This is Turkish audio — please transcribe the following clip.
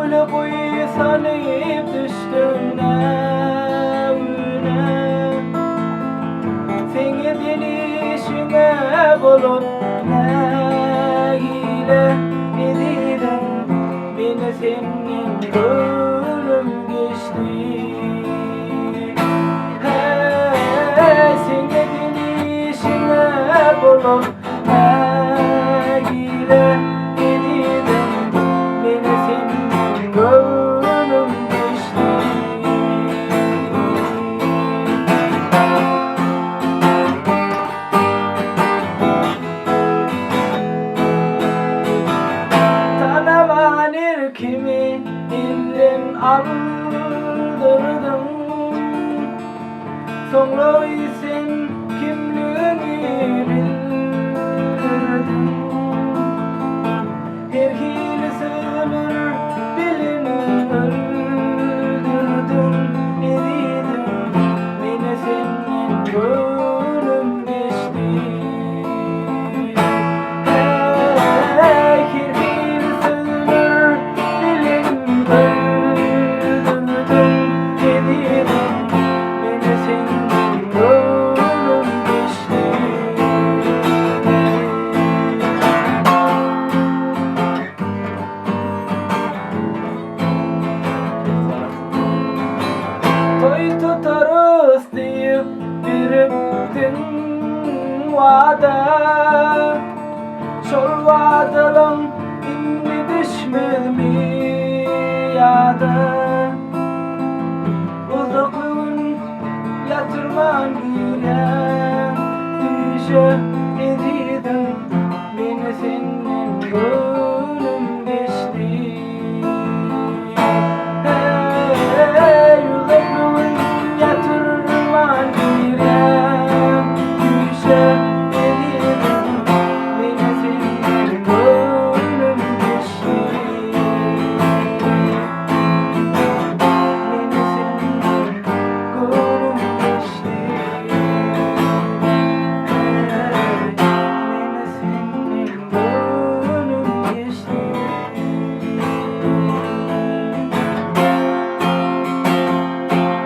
Öyle koyu sanıp düştüm evine. Seni delişine bulup ne ile edilen beni senin gönlüm geçti. Hey, seni delişine bulup ne ile edilen beni senin gönlüm geçti. Tanımanır kimi ilden aldırdım. Sonra sen kimliğini bildirdin. Her hile sığınır dilini öldürdün. Eridin beni senin gönlüm geçti. Hey, her hile sığınır dilini öldürdün. Eridin beni senin gönlüm geçti. Toy tutarız deyip biriktin vada. Şol vadalan inni düşmez mi yada. Uzaklığın yatırman gülen düşe edidin beni senin gönlüm.